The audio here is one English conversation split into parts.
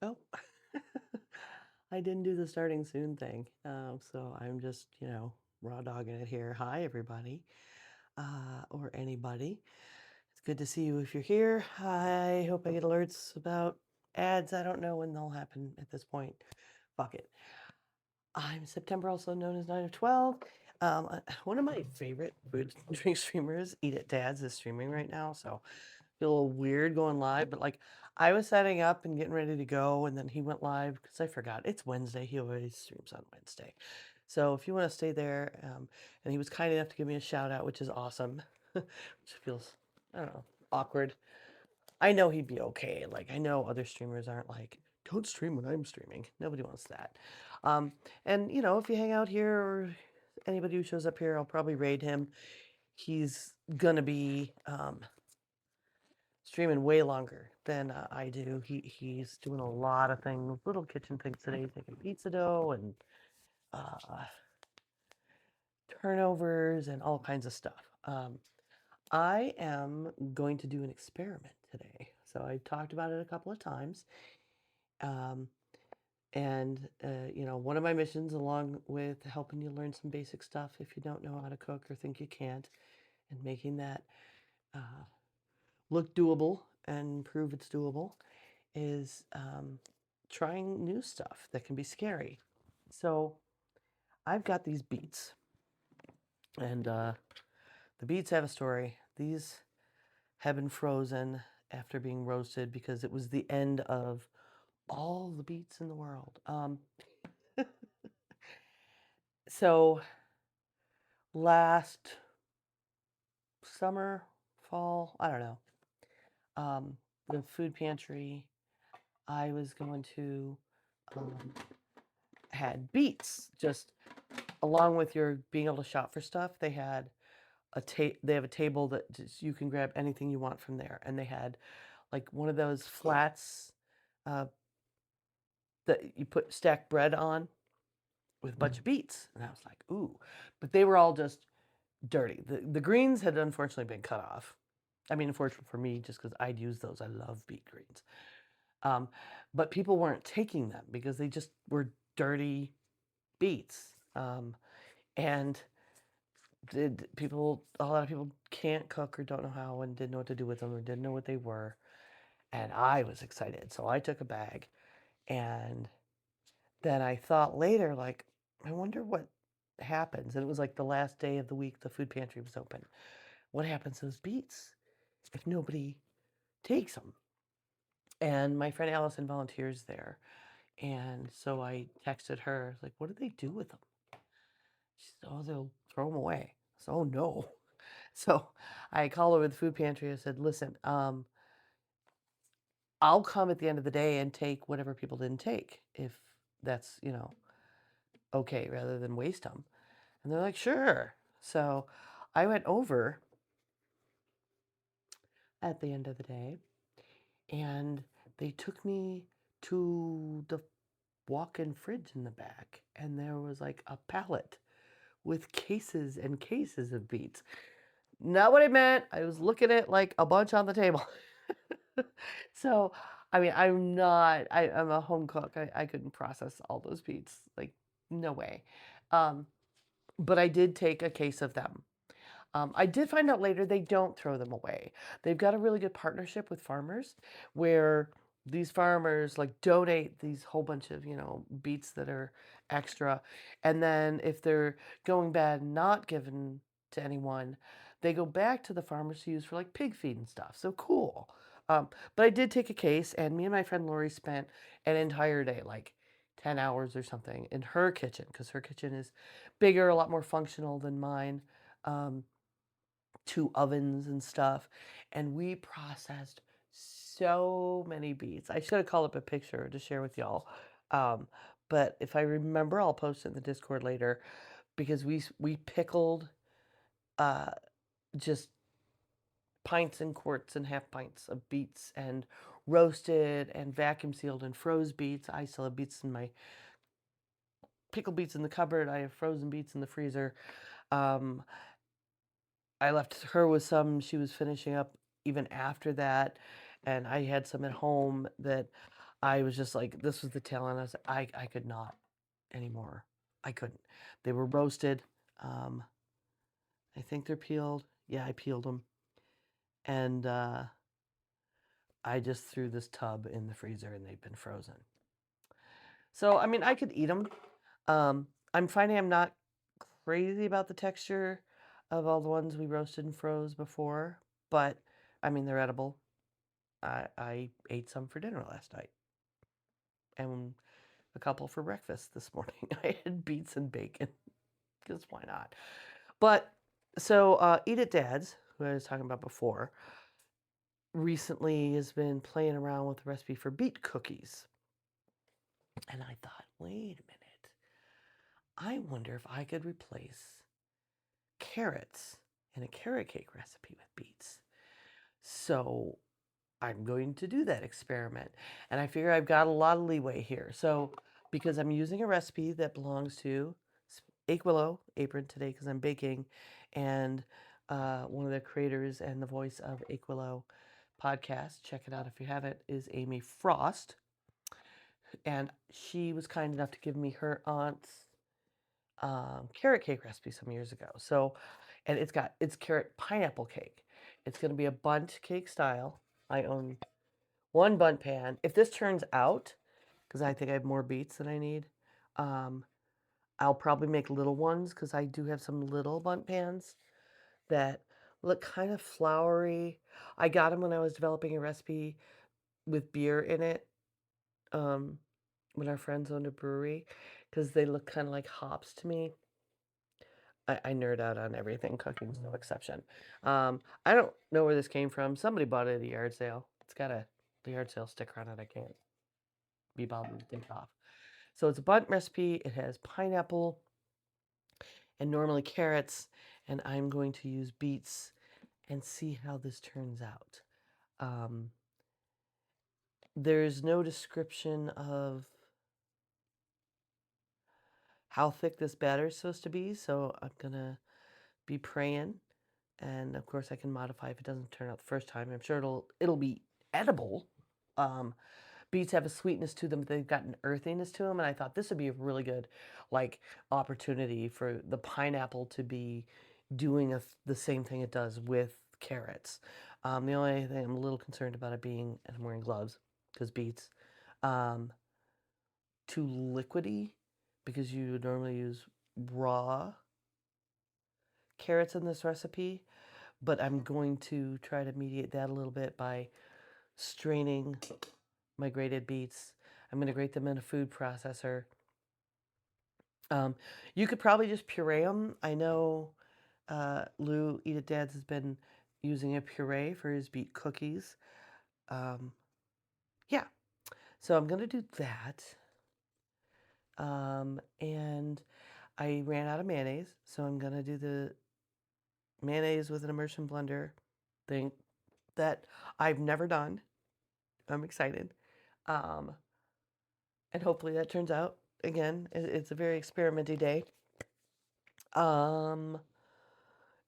Oh, I didn't do the starting soon thing. So I'm just, raw dogging it here. Hi, everybody, or anybody. It's good to see you if you're here. I hope I get alerts about ads. I don't know when they'll happen at this point. Fuck it. I'm September, also known as 9 of 12. One of my favorite food and drink streamers, Eat It Dads, is streaming right now. So I feel a little weird going live, but like I was setting up and getting ready to go, and then he went live because I forgot it's Wednesday. He always streams on Wednesday. So if you want to stay there, and he was kind enough to give me a shout out, which is awesome, which feels, I don't know, awkward. I know he'd be okay. Like, I know other streamers aren't like, don't stream when I'm streaming. Nobody wants that. Um, and if you hang out here or anybody who shows up here, I'll probably raid him. He's gonna be streaming way longer than I do. He's doing a lot of things, little kitchen things today. He's making pizza dough and uh, turnovers and all kinds of stuff. I am going to do an experiment today. So I talked about it a couple of times. Um, and, one of my missions, along with helping you learn some basic stuff if you don't know how to cook or think you can't, and making that look doable and prove it's doable, is trying new stuff that can be scary. So I've got these beets, and the beets have a story. These have been frozen after being roasted because it was the end of all the beets in the world. So last summer, fall, I don't know, the food pantry I was going to had beets. Just along with your being able to shop for stuff, they had they have a table that just, you can grab anything you want from there, and they had like one of those flats uh, that you put stacked bread on with a bunch of beets, and I was like, ooh, but they were all just dirty. The greens had unfortunately been cut off. I mean, unfortunately for me, just because I'd use those. I love beet greens. Um, but people weren't taking them because they just were dirty beets. And a lot of people can't cook or don't know how and didn't know what to do with them or didn't know what they were. And I was excited. So I took a bag, and then I thought later, like, I wonder what happens. And it was like the last day of the week the food pantry was open. What happens to those beets if nobody takes them? And my friend Allison volunteers there. And so I texted her, like, what do they do with them? She said, oh, they'll throw them away. So, oh no. So I called over the food pantry. I said, listen, I'll come at the end of the day and take whatever people didn't take, if that's, okay, rather than waste them. And they're like, sure. So I went over at the end of the day, and they took me to the walk-in fridge in the back, and there was like a pallet with cases and cases of beets. Not what I meant. I was looking at like a bunch on the table. So, I mean, I'm a home cook. I couldn't process all those beets. Like, no way. Um, but I did take a case of them. I did find out later they don't throw them away. They've got a really good partnership with farmers where these farmers like donate these whole bunch of, beets that are extra. And then if they're going bad and not given to anyone, they go back to the farmers to use for like pig feed and stuff. So cool. But I did take a case, and me and my friend Lori spent an entire day, like 10 hours or something, in her kitchen because her kitchen is bigger, a lot more functional than mine. Um, 2 ovens and stuff, and we processed so many beets. I should have called up a picture to share with y'all. Um, but if I remember, I'll post it in the Discord later because we pickled uh, just pints and quarts and half pints of beets and roasted and vacuum sealed and froze beets. I still have beets in my pickled beets in the cupboard. I have frozen beets in the freezer. Um, I left her with some she was finishing up even after that, and I had some at home that I was just like, this was the tail end. I could not anymore. I couldn't. They were roasted. I think they're peeled. Yeah, I peeled them. And I just threw this tub in the freezer and they've been frozen. So, I mean, I could eat them. I'm finding I'm not crazy about the texture of all the ones we roasted and froze before, but I mean, they're edible. I ate some for dinner last night and a couple for breakfast this morning. I had beets and bacon because why not? But so Eat It Dad's, who I was talking about before, recently has been playing around with the recipe for beet cookies. And I thought, wait a minute. I wonder if I could replace carrots in a carrot cake recipe with beets. So I'm going to do that experiment. And I figure I've got a lot of leeway here. So because I'm using a recipe that belongs to Aquilo Apron today because I'm baking, and one of the creators and the voice of Aquilo podcast, check it out if you haven't, is Amy Frost. And she was kind enough to give me her aunt's carrot cake recipe some years ago. So, and it's carrot pineapple cake. It's going to be a bundt cake style. I own one bundt pan. If this turns out, because I think I have more beets than I need, um, I'll probably make little ones because I do have some little bundt pans that look kind of floury. I got them when I was developing a recipe with beer in it, um, when our friends owned a brewery, because they look kind of like hops to me. I nerd out on everything. Cooking's no exception. I don't know where this came from. Somebody bought it at a yard sale. It's got the yard sale sticker on it. I can't be bothered to take off. So it's a bundt recipe. It has pineapple and normally carrots, and I'm going to use beets and see how this turns out. There's no description of how thick this batter is supposed to be, so I'm gonna be praying. And of course, I can modify if it doesn't turn out the first time. I'm sure it'll be edible. Um, Beets have a sweetness to them, but they've got an earthiness to them, and I thought this would be a really good like opportunity for the pineapple to be doing the same thing it does with carrots. The only thing I'm a little concerned about it being, and I'm wearing gloves because beets, um, too liquidy because you would normally use raw carrots in this recipe, but I'm going to try to mediate that a little bit by straining my grated beets. I'm going to grate them in a food processor. You could probably just puree them. I know Lou, Eat It Dad's, has been using a puree for his beet cookies. Yeah, so I'm going to do that. And I ran out of mayonnaise, so I'm going to do the mayonnaise with an immersion blender thing that I've never done. I'm excited. Um, and hopefully that turns out. Again, it's a very experimenty day. Um,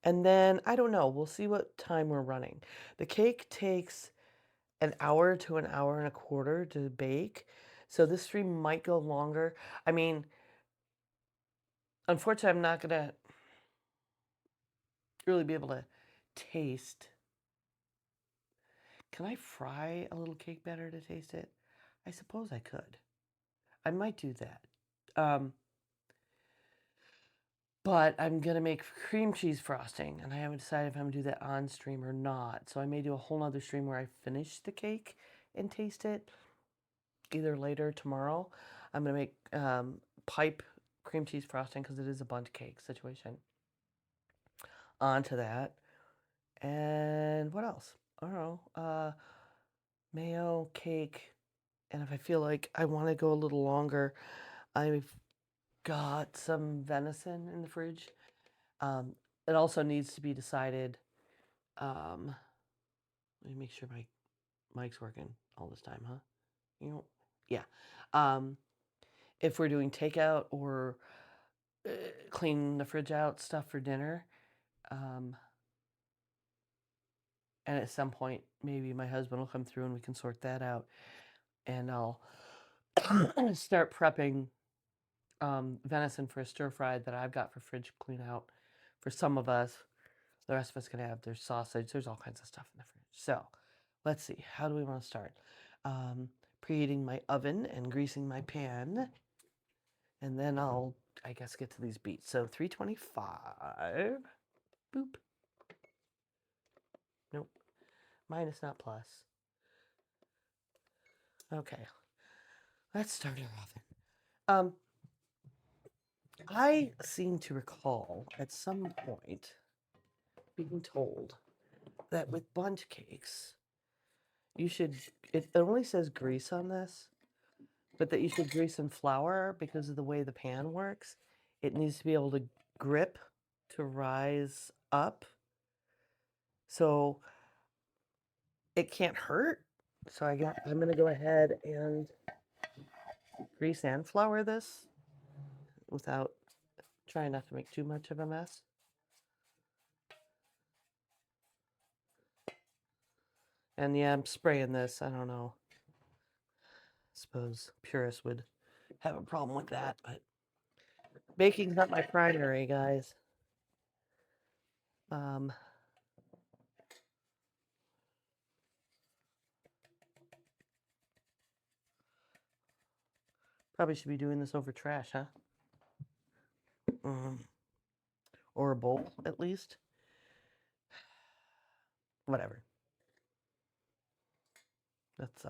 and then I don't know. We'll see what time we're running. The cake takes an hour to an hour and a quarter to bake, so this stream might go longer. I mean, unfortunately, I'm not gonna really be able to taste. Can I fry a little cake batter to taste it? I suppose I could. I might do that. But I'm gonna make cream cheese frosting, and I haven't decided if I'm gonna do that on stream or not. So I may do a whole nother stream where I finish the cake and taste it, either later tomorrow. I'm gonna make pipe cream cheese frosting because it is a bundt cake situation. Onto that, and what else? I don't know. Mayo cake, and if I feel like I want to go a little longer, I've got some venison in the fridge. It also needs to be decided. Let me make sure my mic's working all this time, huh? You know, yeah. If we're doing takeout or clean the fridge out stuff for dinner, and at some point maybe my husband will come through and we can sort that out. and I'll start prepping venison for a stir fry that I've got for fridge clean out for some of us. The rest of us can have their sausage. There's all kinds of stuff in the fridge. So let's see. How do we want to start? Preheating my oven and greasing my pan. And then I'll, I guess, get to these beets. So 325. Boop. Nope. Minus, not plus. Okay. Let's start our oven. I seem to recall at some point being told that with bundt cakes, you should, it only says grease on this, but that you should grease in flour because of the way the pan works. It needs to be able to grip to rise up. So it can't hurt. So I'm going to go ahead and grease and flour this without trying not to make too much of a mess. And yeah, I'm spraying this. I don't know. I suppose purists would have a problem with that, but baking's not my primary, guys. Probably should be doing this over trash, huh? Or a bowl, at least. Whatever. Let's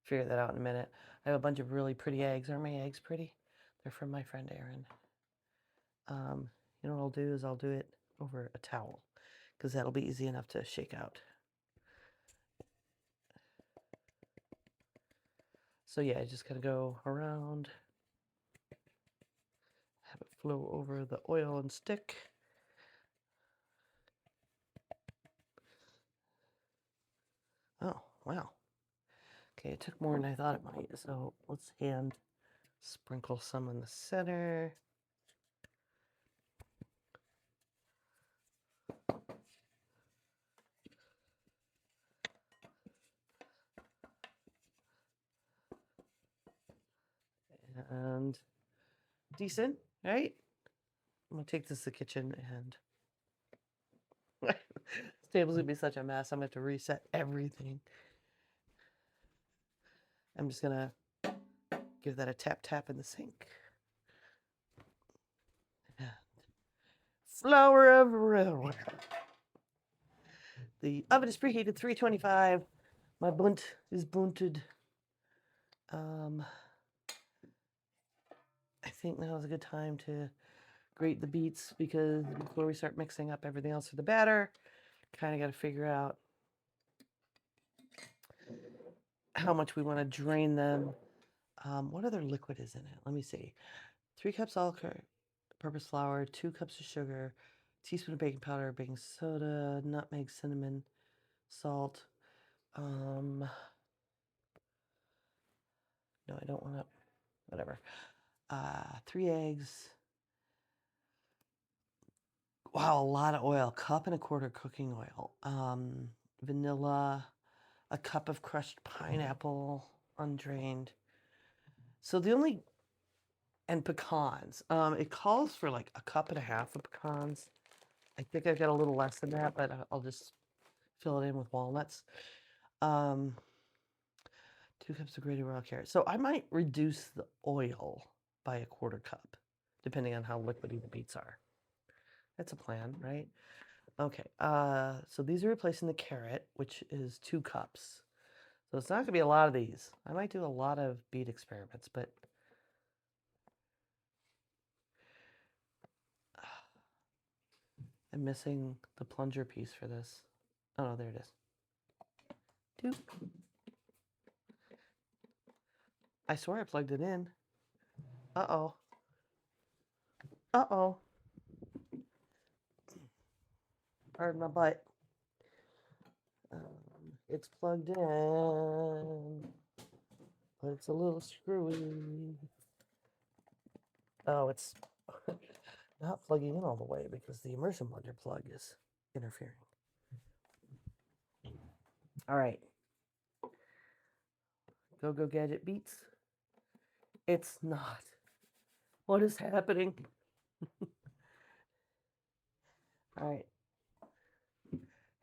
figure that out in a minute. I have a bunch of really pretty eggs. Are my eggs pretty? They're from my friend Erin. You know what I'll do is I'll do it over a towel because that'll be easy enough to shake out. So yeah, just gonna go around, have it flow over the oil and stick. Oh, wow. Okay, it took more than I thought it might. So let's hand sprinkle some in the center. And decent, right? I'm gonna take this to the kitchen and this table's gonna be such a mess. I'm gonna have to reset everything. I'm just gonna give that a tap tap in the sink. And flour everywhere. The oven is preheated 325. My bundt is bunted. I think now is a good time to grate the beets because before we start mixing up everything else for the batter, kind of got to figure out how much we want to drain them. What other liquid is in it? Let me see. 3 cups all-purpose flour, 2 cups of sugar, teaspoon of baking powder, baking soda, nutmeg, cinnamon, salt. No, I don't want to. Whatever. 3 eggs. Wow, a lot of oil. 1.25 cups cooking oil. Vanilla. A cup of crushed pineapple, undrained. So the only, and pecans. It calls for like 1.5 cups of pecans. I think I've got a little less than that, but I'll just fill it in with walnuts. 2 cups of grated raw carrots. So I might reduce the oil by 1/4 cup, depending on how liquidy the beets are. That's a plan, right? Okay, so these are replacing the carrot, which is 2 cups. So it's not going to be a lot of these. I might do a lot of beet experiments, but I'm missing the plunger piece for this. Oh, no, there it is. Doop. I swear I plugged it in. Uh-oh. Uh-oh. Pardon my butt. It's plugged in, but it's a little screwy. Oh, it's not plugging in all the way because the immersion blender plug is interfering. All right. Go gadget beats. It's not. What is happening? All right.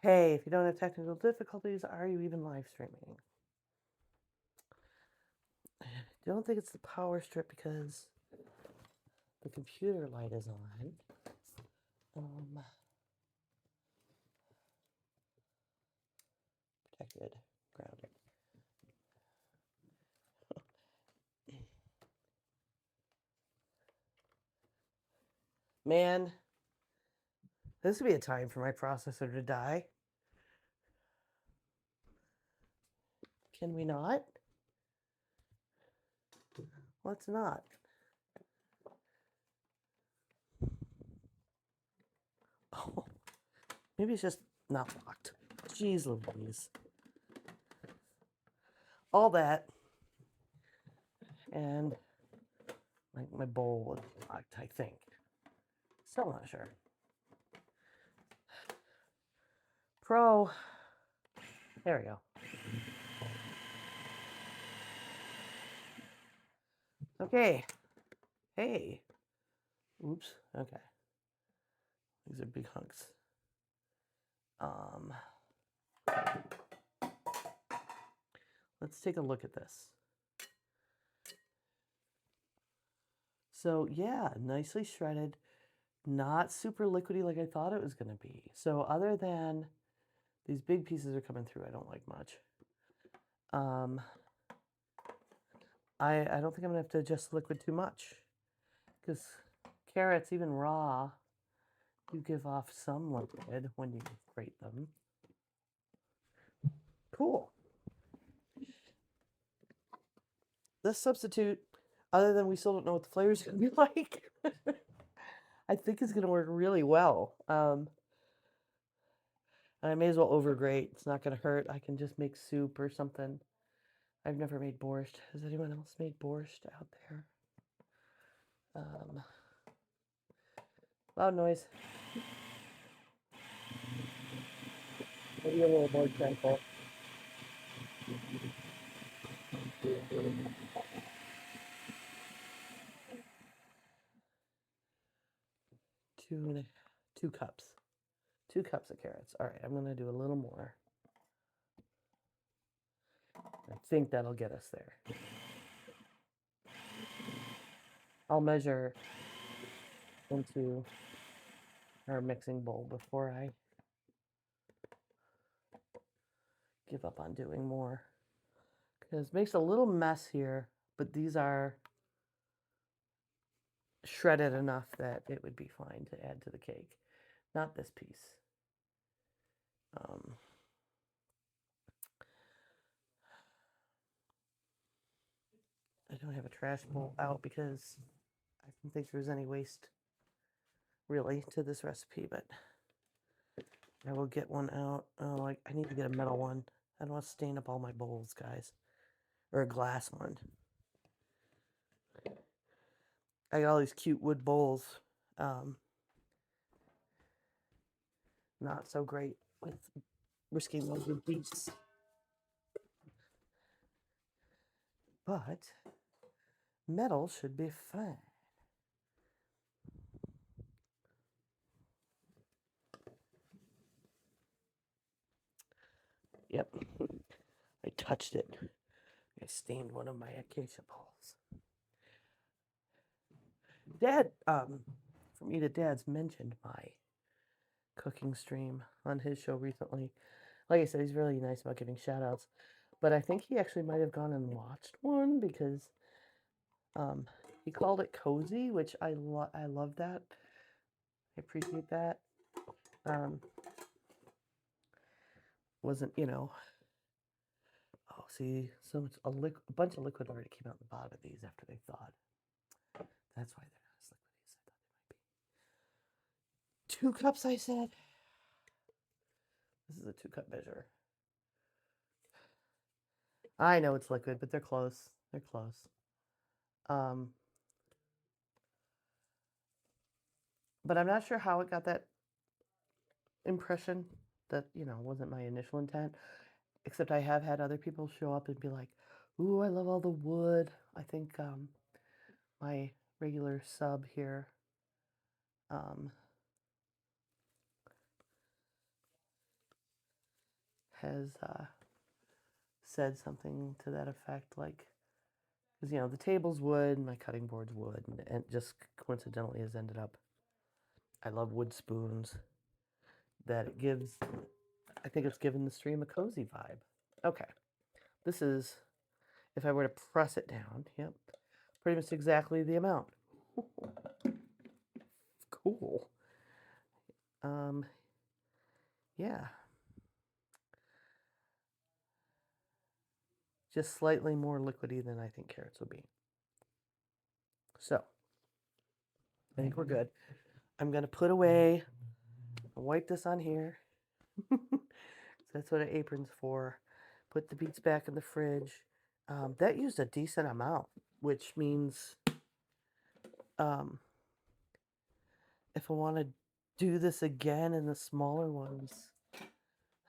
Hey, if you don't have technical difficulties, are you even live streaming? I don't think it's the power strip because the computer light is on. Protected, grounded. Man, this would be a time for my processor to die. Can we not? Let's not. Oh, maybe it's just not locked. Jeez Louise. All that. And my bowl was locked, I think. Still not sure. Pro. There we go. Okay. Hey. Oops. Okay. These are big hunks. Let's take a look at this. So yeah, nicely shredded. Not super liquidy like I thought it was going to be. So other than these big pieces are coming through, I don't like much. I don't think I'm going to have to adjust the liquid too much. Because carrots, even raw, you give off some liquid when you grate them. Cool. This substitute, other than we still don't know what the flavor is going to be like, I think it's going to work really well. And I may as well overgrate. It's not going to hurt. I can just make soup or something. I've never made borscht. Has anyone else made borscht out there? Loud noise. Maybe a little more gentle. Two cups. 2 cups of carrots. All right, I'm going to do a little more. I think that'll get us there. I'll measure into our mixing bowl before I give up on doing more. Because it makes a little mess here, but these are shredded enough that it would be fine to add to the cake. Not this piece. I don't have a trash bowl out because I don't think there's any waste really to this recipe, but I will get one out. Oh, I need to get a metal one. I don't want to stain up all my bowls, guys. Or a glass one. I got all these cute wood bowls. Not so great with risking those big beasts. But metal should be fine. Yep. I touched it. I stained one of my acacia bowls. Dad, from Eat at Dad's mentioned my cooking stream on his show recently. Like I said, he's really nice about giving shout outs. But I think he actually might have gone and watched one because he called it cozy, which I love that. I appreciate that. Wasn't, oh, see, so it's a bunch of liquid already came out the bottom of these after they thawed. That's why they're not as liquidy as I thought they might be. 2 cups, I said. This is a 2-cup measure. I know it's liquid, but they're close. They're close. But I'm not sure how it got that impression that, wasn't my initial intent. Except I have had other people show up and be like, "Ooh, I love all the wood." I think my regular sub here um, has said something to that effect, like, because the table's wood and my cutting board's wood, and it just coincidentally has ended up. I love wood spoons. That it gives. I think it's given the stream a cozy vibe. Okay, this is, if I were to press it down, yep, pretty much exactly the amount. Cool. Yeah, just slightly more liquidy than I think carrots would be. So, I think we're good. I'm gonna put away, wipe this on here. That's what an apron's for. Put the beets back in the fridge. That used a decent amount, which means if I want to do this again in the smaller ones,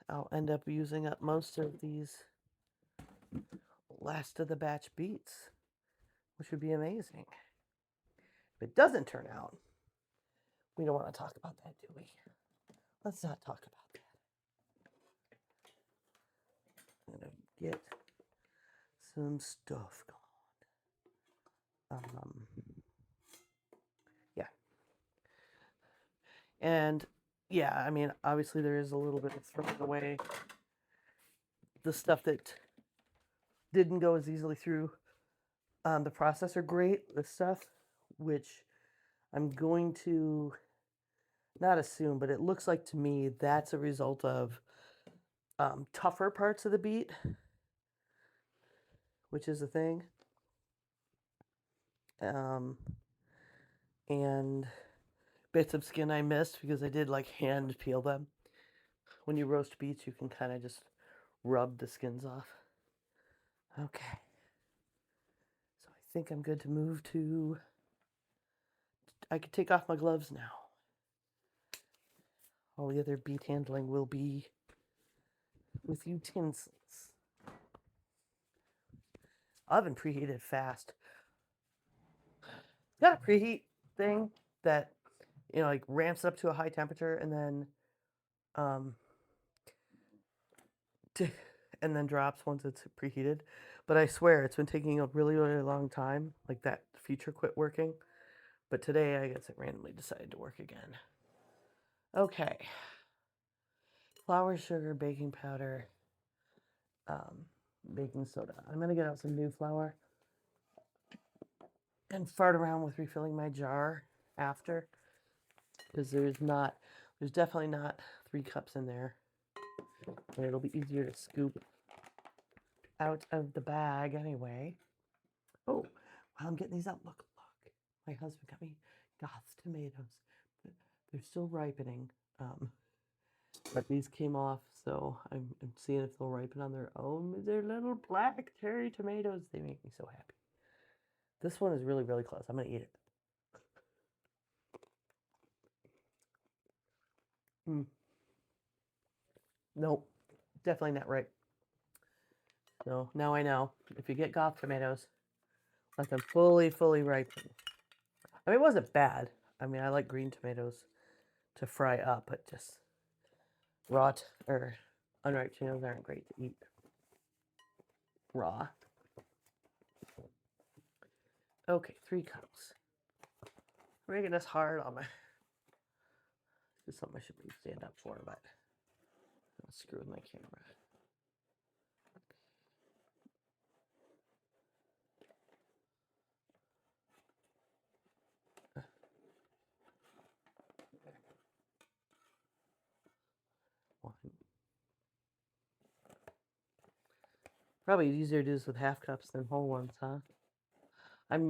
I'll end up using up most of these last of the batch beets, which would be amazing. If it doesn't turn out, we don't want to talk about that, do we? Let's not talk about that. I'm going to get some stuff going. Yeah. And yeah, I mean, obviously there is a little bit of throwing away the stuff that didn't go as easily through the processor grate, the stuff, which I'm going to not assume, but it looks like to me that's a result of tougher parts of the beet, which is a thing. And bits of skin I missed because I did like hand peel them. When you roast beets, you can kind of just rub the skins off. Okay. So I think I'm good to move to. I could take off my gloves now. All the other beet handling will be with utensils. Oven preheated fast. Got a preheat thing that like ramps up to a high temperature and then and then drops once it's preheated. But I swear it's been taking a really, really long time. Like that feature quit working. But today I guess it randomly decided to work again. Okay. Flour, sugar, baking powder, baking soda. I'm gonna get out some new flour and fart around with refilling my jar after, because there's definitely not 3 cups in there, and it'll be easier to scoop out of the bag anyway. Oh, while I'm getting these out, look, my husband got me Goth tomatoes. They're still ripening, but these came off, so I'm seeing if they'll ripen on their own. They're little black cherry tomatoes. They make me so happy. This one is really, really close. I'm gonna eat it. Nope, definitely not right. So now I know. If you get Goth tomatoes, let them fully, fully ripen. I mean, it wasn't bad. I mean, I like green tomatoes to fry up, but just raw or unripe tomatoes aren't great to eat raw. Okay, 3 cups. I'm making this hard on my. This is something I should stand up for, but I'll screw with my camera. One. Probably easier to do this with half cups than whole ones, huh? I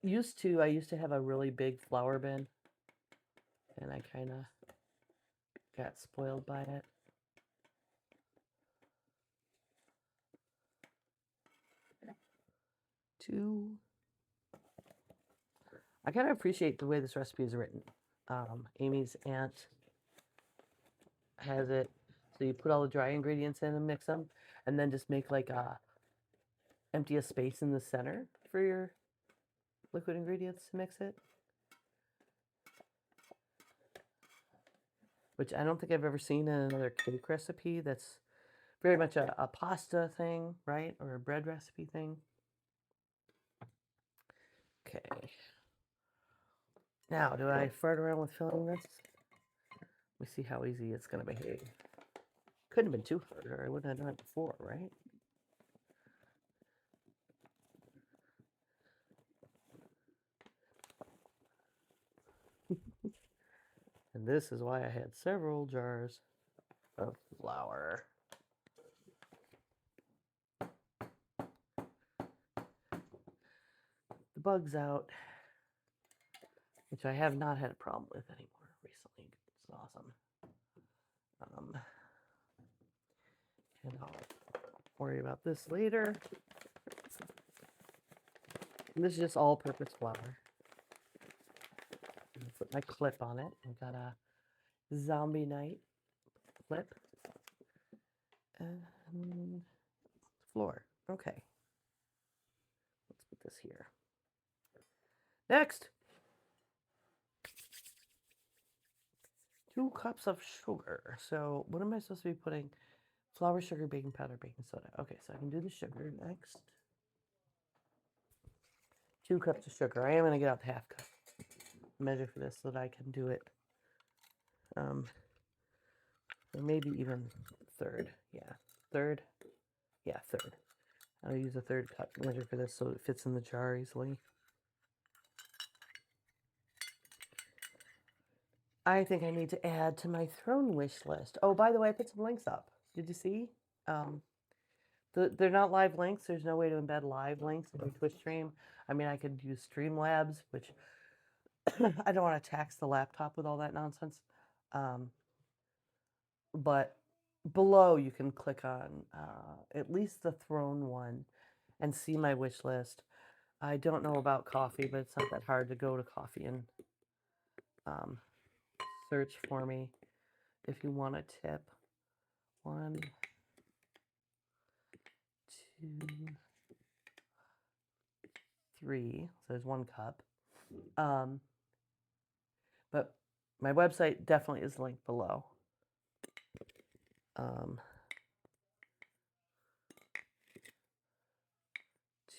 used to have a really big flour bin, and I kind of got spoiled by it. Two. I kind of appreciate the way this recipe is written. Amy's aunt has it. So you put all the dry ingredients in and mix them, and then just make like empty a space in the center for your liquid ingredients to mix it. Which I don't think I've ever seen in another cake recipe. That's very much a pasta thing, right? Or a bread recipe thing. Okay. Now, do I fart around with filling this? Let me see how easy it's going to behave. Couldn't have been too hard, or I wouldn't have done it before, right? And this is why I had several jars of flour. The bug's out, which I have not had a problem with anymore recently. It's awesome. And I'll worry about this later. And this is just all-purpose flour. Put my clip on it. I've got a Zombie Night clip. And floor. Okay. Let's put this here. Next. 2 cups of sugar. So what am I supposed to be putting? Flour, sugar, baking powder, baking soda. Okay, so I can do the sugar next. 2 cups of sugar. I am going to get out the half cup measure for this so that I can do it. Or maybe even third. Yeah, third. Yeah, third. I'll use a 3rd cup measure for this so it fits in the jar easily. I think I need to add to my throne wish list. Oh, by the way, I put some links up. Did you see? They're not live links. There's no way to embed live links in your Twitch stream. I mean, I could use Streamlabs, which I don't want to tax the laptop with all that nonsense. But below, you can click on at least the throne one and see my wish list. I don't know about coffee, but it's not that hard to go to coffee and search for me if you want a tip. 1, 2, 3. So there's 1 cup. But my website definitely is linked below.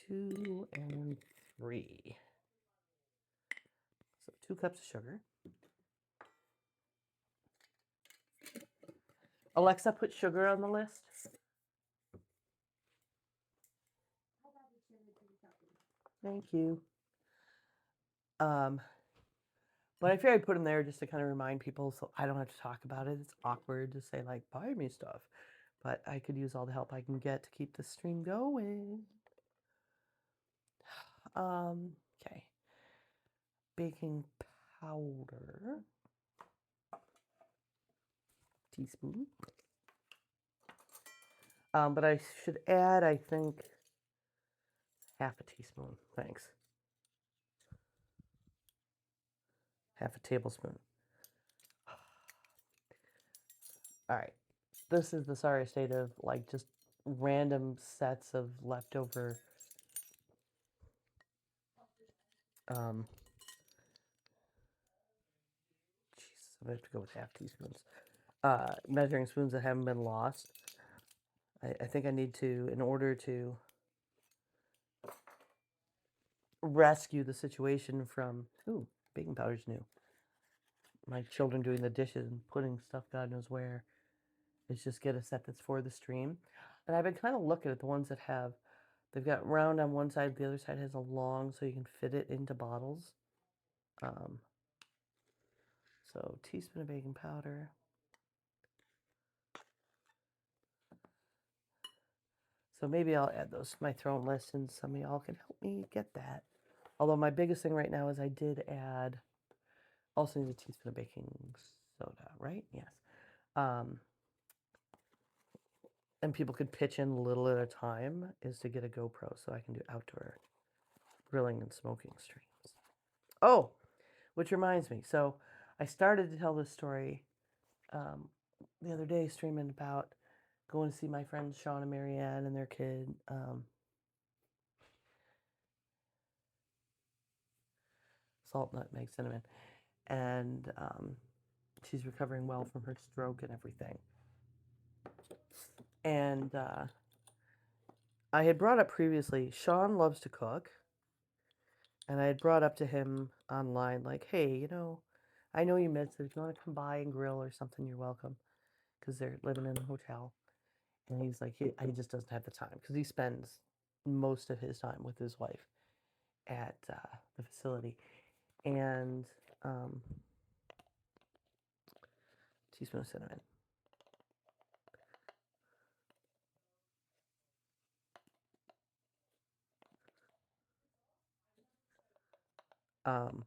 2 and 3. So 2 cups of sugar. Alexa, put sugar on the list. Thank you. But I figured I'd put them there just to kind of remind people so I don't have to talk about it. It's awkward to say, like, buy me stuff. But I could use all the help I can get to keep the stream going. Okay. Baking powder. Teaspoon. But I should add, I think, half a teaspoon. Thanks. Half a tablespoon. All right. This is the sorry state of like just random sets of leftover Jesus, I'm gonna have to go with half teaspoons. Measuring spoons that haven't been lost. I think I need to, in order to rescue the situation from, ooh, baking powder's new. My children doing the dishes and putting stuff God knows where. Is just get a set that's for the stream. And I've been kind of looking at the ones that have, they've got round on one side, the other side has a long so you can fit it into bottles. So teaspoon of baking powder. So maybe I'll add those to my throne list and some of y'all can help me get that. Although my biggest thing right now is I did add, also need a teaspoon of baking soda, right? Yes. And people could pitch in a little at a time, is to get a GoPro so I can do outdoor grilling and smoking streams. Oh, which reminds me. So I started to tell this story the other day streaming about going to see my friends Sean and Marianne and their kid. Salt, nutmeg, cinnamon, and she's recovering well from her stroke and everything. And I had brought up previously, Sean loves to cook, and I had brought up to him online, like, hey, I know you missed it. If you want to come by and grill or something, you're welcome, because they're living in a hotel. And he's like, he just doesn't have the time because he spends most of his time with his wife at the facility. And teaspoon of cinnamon. Um,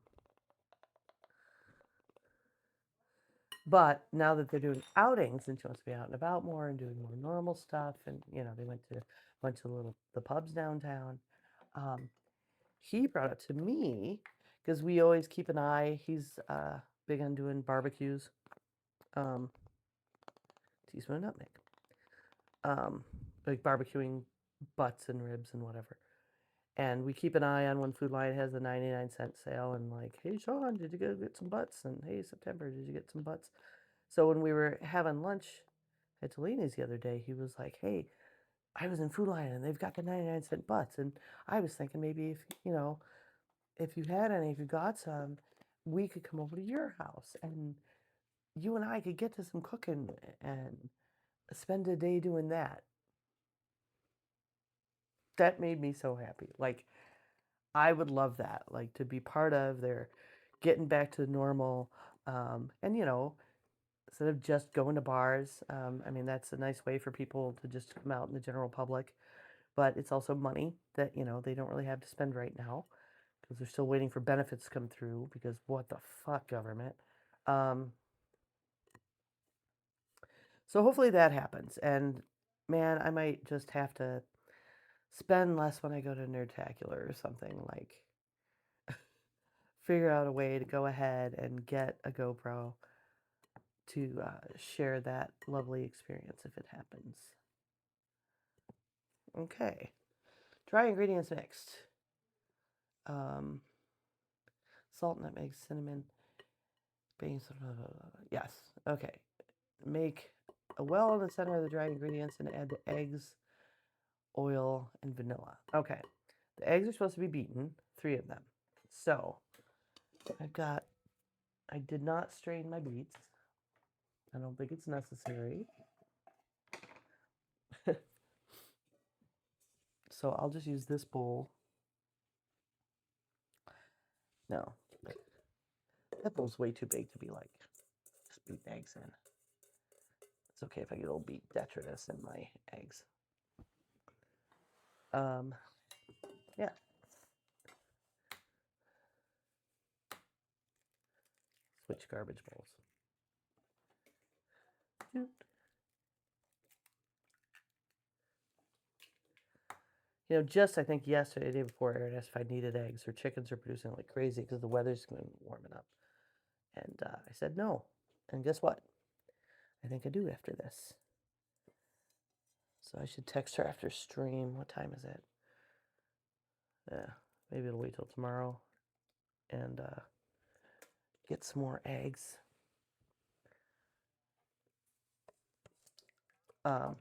but now that they're doing outings and she wants to be out and about more and doing more normal stuff, and they went to a bunch of the pubs downtown. He brought it to me because we always keep an eye. He's big on doing barbecues. Teaspoon of nutmeg. Like barbecuing butts and ribs and whatever. And we keep an eye on when Food Lion has the 99-cent sale and like, hey, Sean, did you go get some butts? And hey, September, did you get some butts? So when we were having lunch at Delini's the other day, he was like, hey, I was in Food Lion and they've got the 99-cent butts. And I was thinking maybe if you had any, if you got some, we could come over to your house and you and I could get to some cooking and spend a day doing that. That made me so happy. Like, I would love that, like to be part of their getting back to normal. And, instead of just going to bars, I mean, that's a nice way for people to just come out in the general public. But it's also money that, they don't really have to spend right now because they're still waiting for benefits to come through because what the fuck, government. Um, so hopefully that happens. And man, I might just have to spend less when I go to Nerdtacular or something, like figure out a way to go ahead and get a GoPro to share that lovely experience if it happens. Okay, dry ingredients next. Salt, nutmeg, cinnamon, baking soda. Yes, okay. Make a well in the center of the dry ingredients and add the eggs, oil, and vanilla. Okay, the eggs are supposed to be beaten, 3 of them. So I did not strain my beets. I don't think it's necessary. So I'll just use this bowl. No, that bowl's way too big to be like just beat eggs in. It's okay if I get a little beet detritus in my eggs. Yeah. Switch garbage bowls. Just I think yesterday, the day before, Erin asked if I needed eggs. Her chickens are producing like crazy because the weather's been warming up. And I said no. And guess what? I think I do after this. So I should text her after stream. What time is it? Yeah, maybe it'll wait till tomorrow and get some more eggs. Because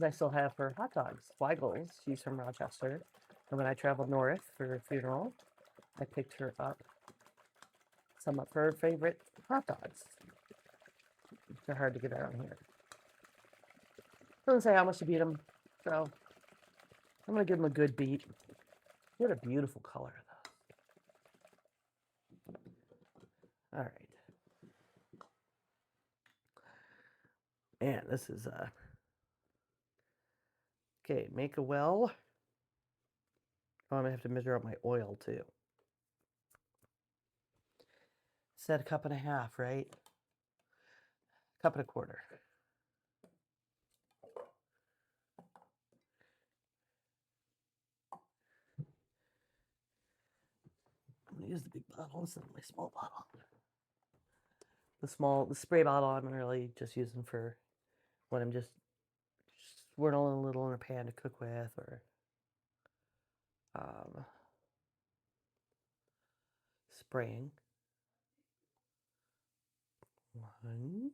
I still have her hot dogs. Weigel's, she's from Rochester. And when I traveled north for her funeral, I picked her up some of her favorite hot dogs. They're hard to get around here. Doesn't say how much to beat them, so I'm going to give them a good beat. What a beautiful color, though. All right. Man, this is okay, make a well. Oh, I'm going to have to measure out my oil, too. Said 1.5 cups, right? 1.25 cups. I'm going to use the big bottle instead of my small bottle. The spray bottle I'm really just using for when I'm just swirling a little in a pan to cook with, or um, spraying. One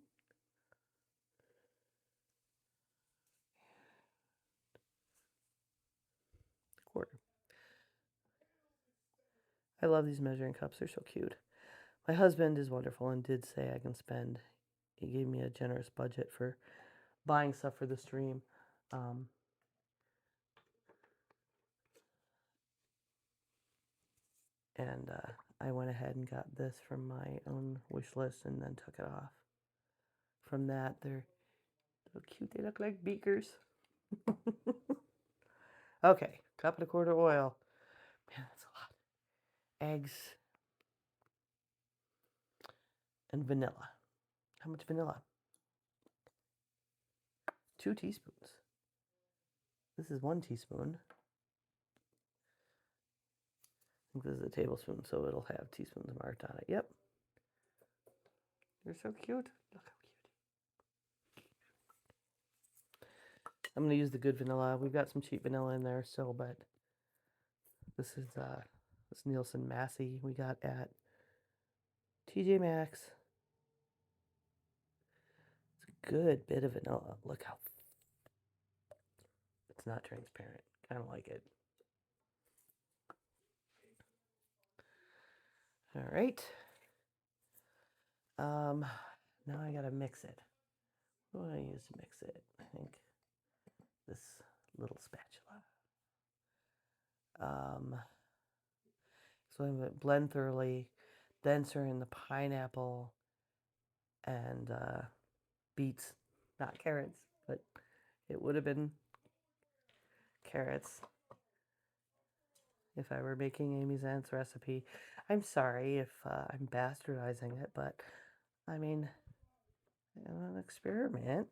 quarter. I love these measuring cups. They're so cute. My husband is wonderful and did say I can spend. He gave me a generous budget for buying stuff for the stream. Um, and I went ahead and got this from my own wish list and then took it off. From that, they're so cute. They look like beakers. Okay, cup and a quarter oil. Man, that's a lot. Eggs and vanilla. How much vanilla? 2 teaspoons. This is 1 teaspoon. I think this is a tablespoon, so it'll have teaspoons marked on it. Yep. They're so cute. Look how cute. I'm going to use the good vanilla. We've got some cheap vanilla in there still, but this is this Nielsen Massey we got at TJ Maxx. It's a good bit of vanilla. Look how it's not transparent. Kind of like it. All right. Now I gotta mix it. What do I use to mix it? I think this little spatula. So I'm gonna blend thoroughly, then stir in the pineapple and beets, not carrots, but it would have been carrots if I were making Amy's aunt's recipe. I'm sorry if I'm bastardizing it, but I mean, an experiment.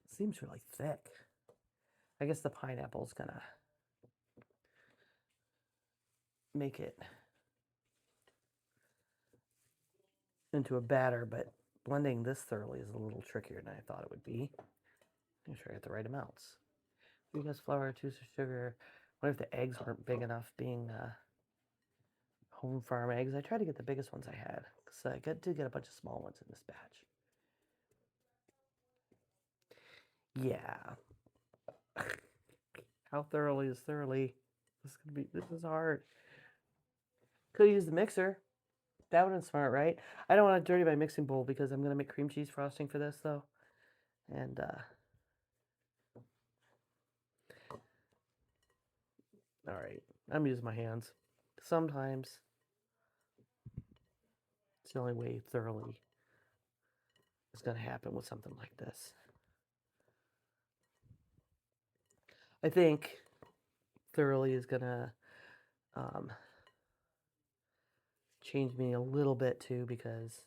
It seems really thick. I guess the pineapple's gonna make it into a batter, but blending this thoroughly is a little trickier than I thought it would be. Make sure I get the right amounts. Because flour, 2 sugar. What if the eggs weren't big enough, being home farm eggs? I tried to get the biggest ones I had, because I did get a bunch of small ones in this batch. Yeah. How thoroughly is thoroughly? This is hard. Could use the mixer. That would have been smart, right? I don't want to dirty my mixing bowl because I'm going to make cream cheese frosting for this, though. And, all right. I'm using my hands. Sometimes it's the only way thoroughly is going to happen with something like this. I think thoroughly is going to change me a little bit, too, because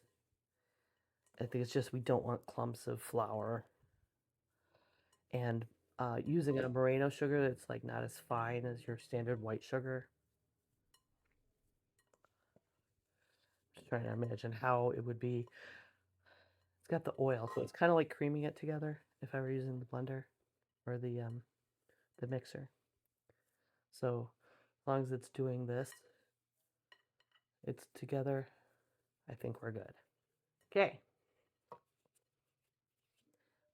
I think it's just we don't want clumps of flour. And using a Moreno sugar that's like not as fine as your standard white sugar. Just trying to imagine how it would be. It's got the oil, so it's kind of like creaming it together if I were using the blender or the mixer. So as long as it's doing this, it's together, I think we're good. Okay.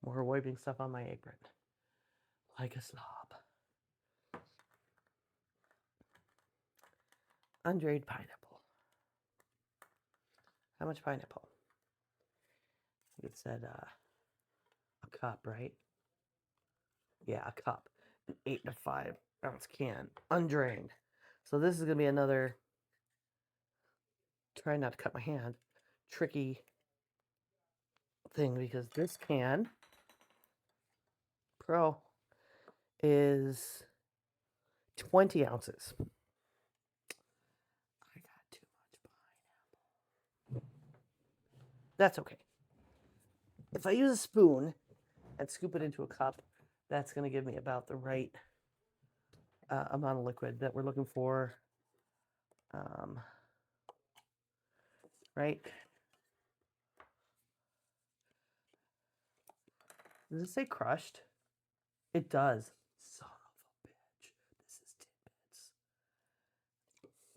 More wiping stuff on my apron. Like a slob. Undrained pineapple. How much pineapple? It said a cup, right? Yeah, a cup. An 8 to 5 ounce can, undrained. So this is going to be another, try not to cut my hand, tricky thing, because this can, Pro, is 20 ounces. I got too much pineapple. That's okay. If I use a spoon and scoop it into a cup, that's going to give me about the right amount of liquid that we're looking for Right? Does it say crushed? It does. Son of a bitch. This is tidbits.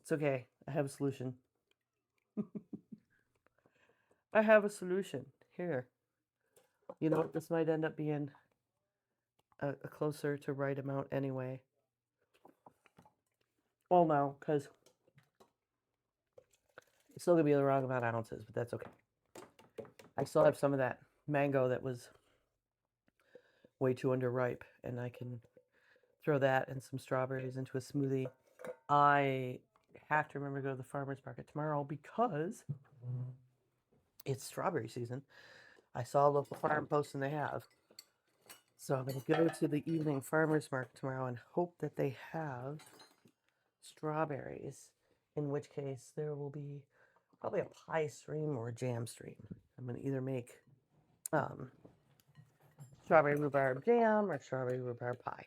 It's okay. I have a solution. I have a solution. Here. You know what? This might end up being a closer to right amount anyway. Well, no, because it's still going to be the wrong amount of ounces, but that's okay. I still have some of that mango that was way too underripe, and I can throw that and some strawberries into a smoothie. I have to remember to go to the farmer's market tomorrow because it's strawberry season. I saw a local farm post and they have. So I'm going to go to the evening farmer's market tomorrow and hope that they have strawberries, in which case there will be probably a pie stream or a jam stream. I'm going to either make strawberry rhubarb jam or strawberry rhubarb pie.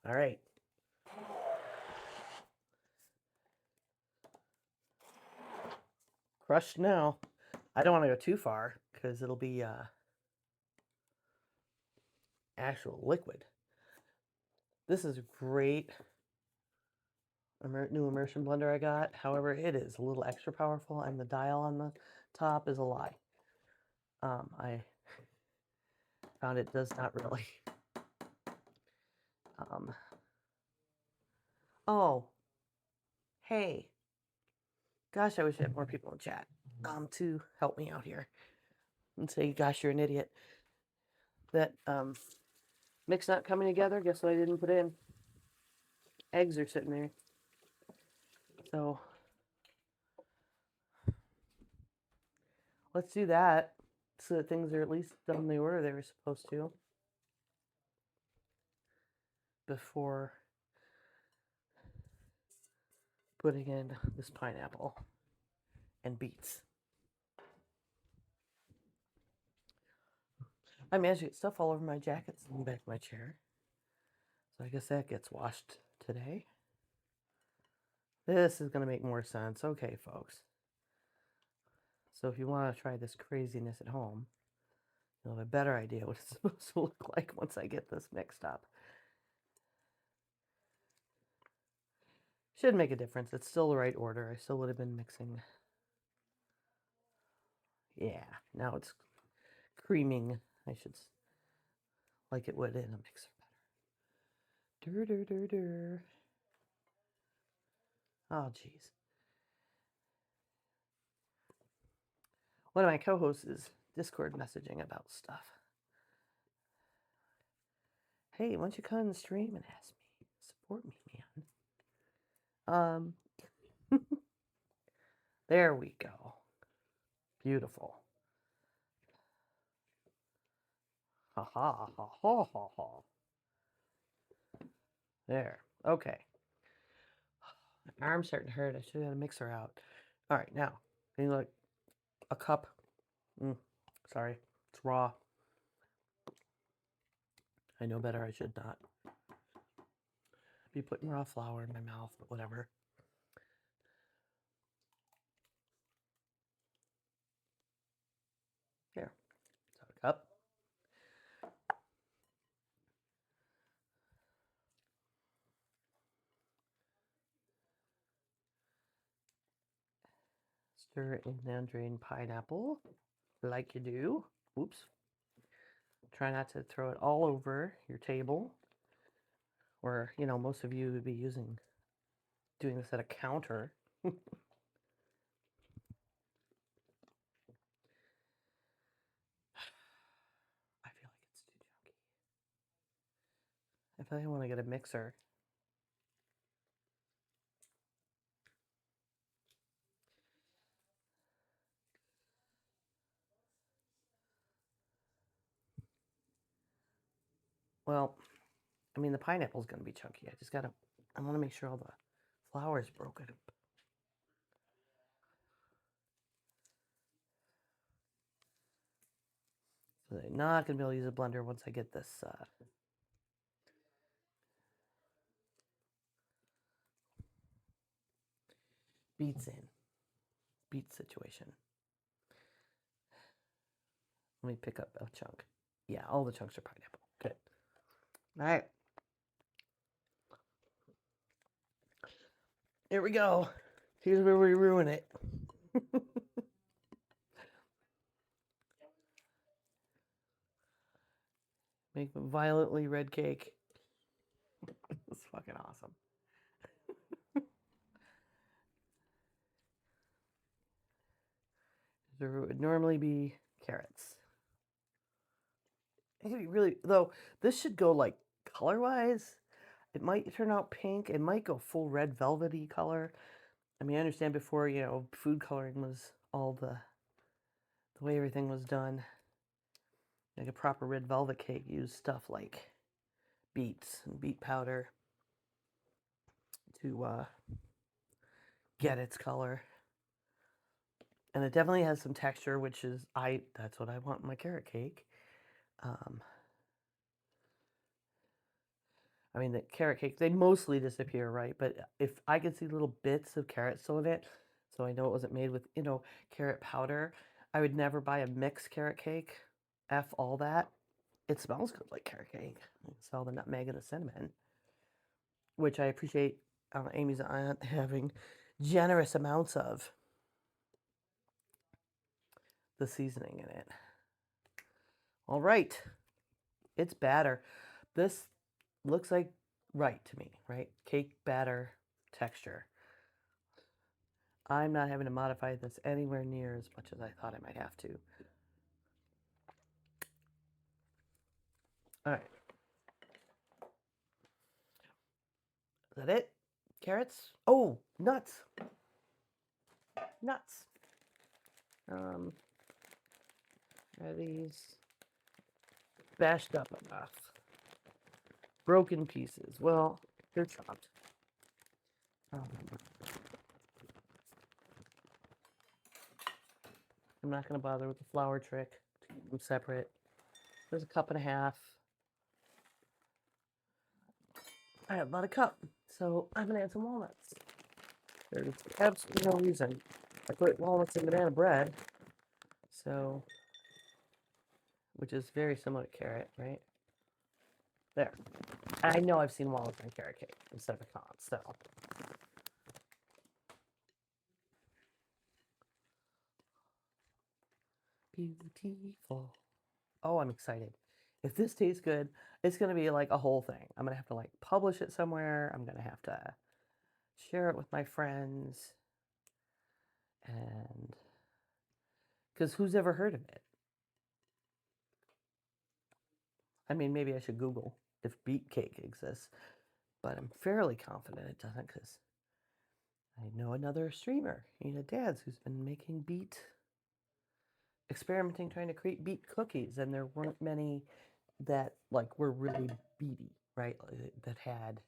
All right. Crushed now. I don't want to go too far because it'll be actual liquid. This is a great new immersion blender I got. However, it is a little extra powerful, and the dial on the top is a lie. I found it does not really. Oh, hey, gosh, I wish I had more people in chat to help me out here and say, gosh, you're an idiot. That mix not coming together. Guess what I didn't put in? Eggs are sitting there. So let's do that so that things are at least done in the order they were supposed to before putting in this pineapple and beets. I managed to get stuff all over my jackets in the back of my chair. So I guess that gets washed today. This is going to make more sense. Okay, folks. So if you want to try this craziness at home, you'll have a better idea what it's supposed to look like once I get this mixed up. Should make a difference. It's still the right order. I still would have been mixing. Yeah, now it's creaming. I should like it would in a mixer better. Dur, dur, dur, dur. Oh, jeez. One of my co-hosts is Discord messaging about stuff. Hey, why don't you come on the stream and ask me? Support me, man. There we go. Beautiful. Ha ha ha ha ha ha. There. Okay. My arm's starting to hurt. I should have had a mixer out. All right, now, you look, a cup. Sorry, it's raw. I know better. I should not be putting raw flour in my mouth, but whatever. Here, so a cup. Stir in and drain pineapple, like you do. Oops. Try not to throw it all over your table, or, you know, most of you would be doing this at a counter. I feel like it's too chunky. I feel like I want to get a mixer. Well, I mean, the pineapple's going to be chunky. I want to make sure all the flour is broken. So they're not going to be able to use a blender once I get this. beets in. Beet situation. Let me pick up a chunk. Yeah, all the chunks are pineapple. Good. All right. Here we go. Here's where we ruin it. Make a violently red cake. It's fucking awesome. There would normally be carrots. It could be really, though, this should go like color-wise. It might turn out pink. It might go full red velvety color. I mean, I understand before, food coloring was all the way everything was done. Like a proper red velvet cake used stuff like beets and beet powder to get its color. And it definitely has some texture, which is, that's what I want in my carrot cake. I mean, the carrot cake, they mostly disappear, right? But if I could see little bits of carrot still in it, so I know it wasn't made with, carrot powder, I would never buy a mixed carrot cake. F all that. It smells good like carrot cake. It's all the nutmeg and the cinnamon, which I appreciate Amy's aunt having generous amounts of the seasoning in it. All right. It's batter. This looks like right to me, right? Cake batter texture. I'm not having to modify this anywhere near as much as I thought I might have to. All right. Is that it? Carrots? Oh, nuts. Nuts. Are these bashed up enough? Broken pieces. Well, they're chopped. I'm not going to bother with the flour trick to keep them separate. There's a cup and a half. I have about a cup, so I'm going to add some walnuts. There's absolutely no reason. I put walnuts in banana bread, so, which is very similar to carrot, right? There. I know I've seen walnuts in carrot cake instead of pecans, so. Beautiful. Oh, I'm excited. If this tastes good, it's going to be like a whole thing. I'm going to have to like publish it somewhere. I'm going to have to share it with my friends. And because who's ever heard of it? I mean, maybe I should Google if beet cake exists, but I'm fairly confident it doesn't because I know another streamer, Dad's, who's been making experimenting, trying to create beet cookies, and there weren't many that like were really beety, right? That had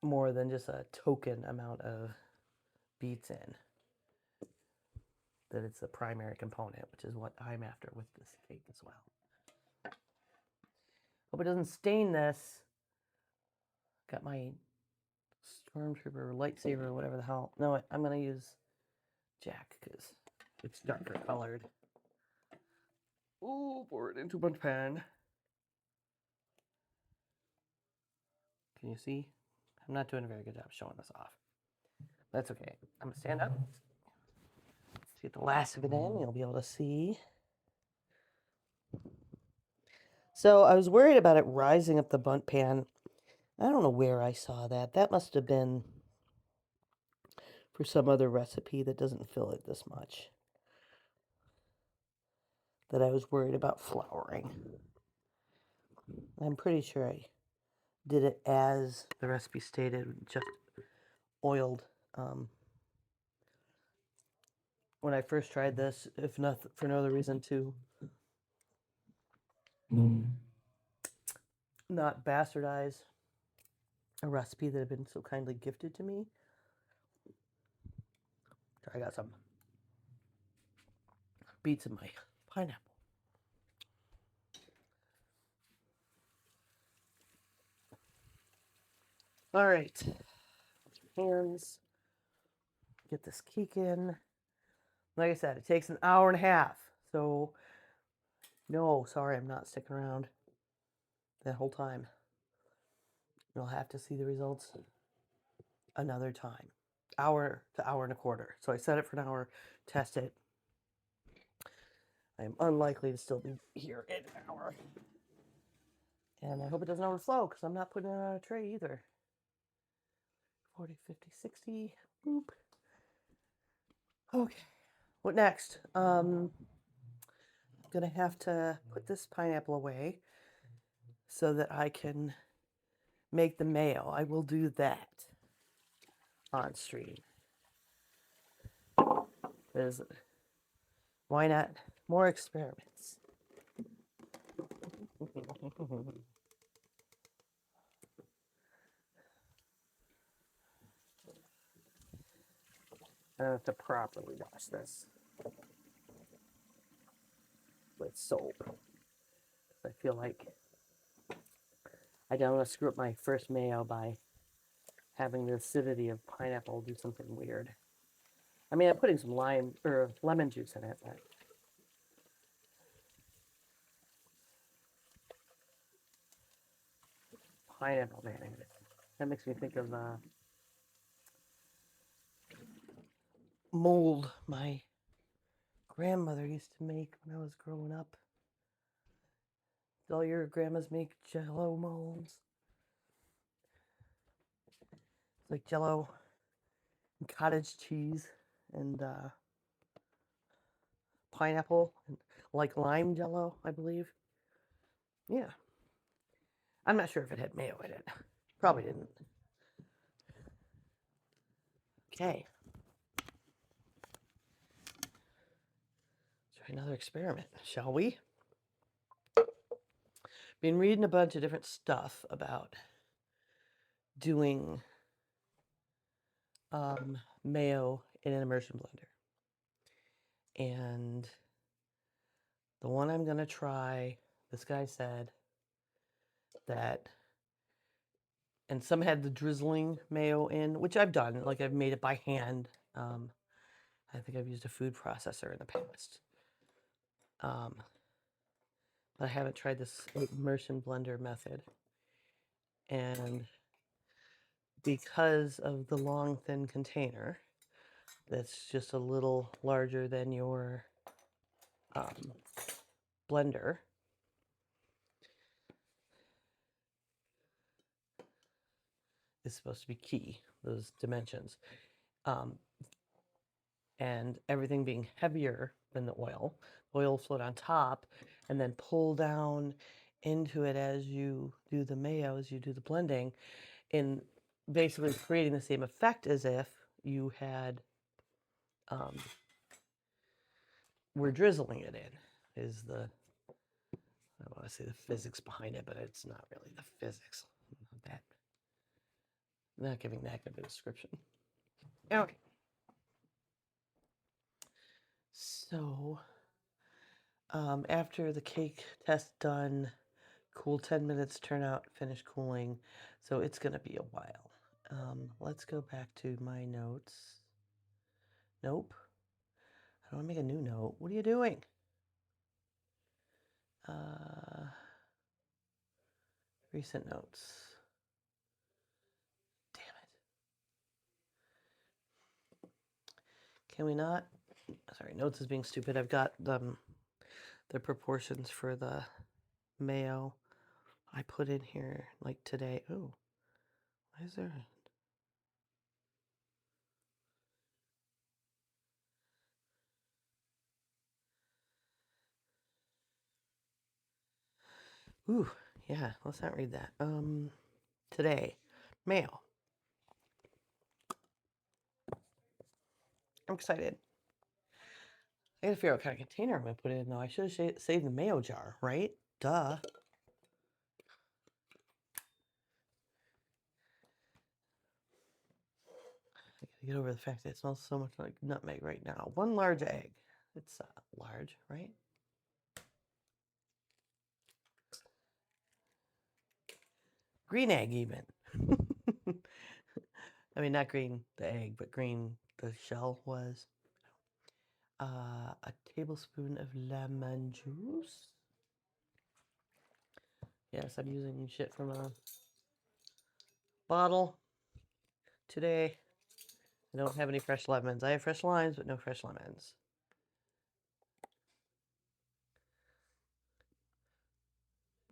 more than just a token amount of beets in. That it's the primary component, which is what I'm after with this cake as well. Hope it doesn't stain this. Got my Stormtrooper lightsaber or whatever the hell. No, I'm going to use Jack because it's darker colored. Ooh, pour it into my pan. Can you see? I'm not doing a very good job showing this off. That's okay. I'm going to stand up. Let's get the last of it in. You'll be able to see. So I was worried about it rising up the bundt pan. I don't know where I saw that. That must have been for some other recipe that doesn't fill it this much. That I was worried about flouring. I'm pretty sure I did it as the recipe stated, just oiled. When I first tried this, if not for no other reason to not bastardize a recipe that had been so kindly gifted to me. I got some beets in my pineapple. All right. Hands. Get this cake in. Like I said, it takes an hour and a half. So, no, sorry, I'm not sticking around that whole time. You'll have to see the results another time. Hour to hour and a quarter. So I set it for an hour, test it. I am unlikely to still be here in an hour. And I hope it doesn't overflow because I'm not putting it on a tray either. 40, 50, 60. Boop. Okay. What next? I'm going to have to put this pineapple away so that I can make the mayo. I will do that on stream. Because why not? More experiments. I have to properly wash this with soap. I feel like I don't want to screw up my first mayo by having the acidity of pineapple do something weird. I mean, I'm putting some lime or lemon juice in it, but pineapple man. That makes me think of mold my grandmother used to make when I was growing up. All your grandmas make Jello molds. It's like Jello and cottage cheese and pineapple, and like lime Jello, I believe. Yeah, I'm not sure if it had mayo in it. Probably didn't. Okay. Let's try another experiment, shall we? Been reading a bunch of different stuff about doing mayo in an immersion blender. And the one I'm going to try, this guy said that, and some had the drizzling mayo in, which I've done. Like I've made it by hand. I think I've used a food processor in the past. But I haven't tried this immersion blender method. And because of the long, thin container, that's just a little larger than your blender, is supposed to be key, those dimensions. And everything being heavier than the oil will float on top and then pull down into it as you do the mayo, as you do the blending, in basically creating the same effect as if you had were drizzling it in, is the, I don't want to say the physics behind it, but it's not really the physics. That, not giving that good of a description. Okay. So, after the cake test done, cool 10 minutes, turn out, finish cooling. So it's going to be a while. Let's go back to my notes. Nope. I don't want to make a new note. What are you doing? Recent notes. Damn it. Can we not? Sorry, notes is being stupid. I've got the proportions for the mayo. I put in here like today. Oh, why is there? Ooh, yeah. Let's not read that. Today, mayo. I'm excited. I gotta figure out what kind of container I'm gonna put it in though. I should have saved the mayo jar, right? Duh. I gotta get over the fact that it smells so much like nutmeg right now. One large egg. It's large, right? Green egg, even. I mean, not green the egg, but green the shell was. A tablespoon of lemon juice. Yes, I'm using shit from a bottle today. I don't have any fresh lemons. I have fresh limes, but no fresh lemons.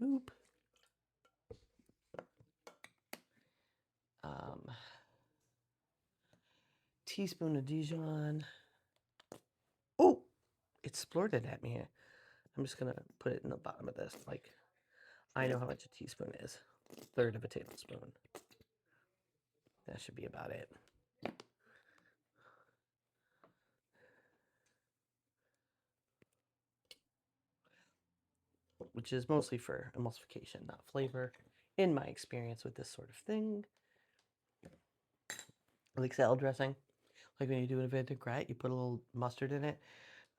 Boop. Teaspoon of Dijon. Oh, it splurted at me. I'm just gonna put it in the bottom of this. Like, I know how much a teaspoon is. A third of a tablespoon. That should be about it. Which is mostly for emulsification, not flavor, in my experience with this sort of thing. Like salad dressing. Like when you do an vinaigrette, you put a little mustard in it.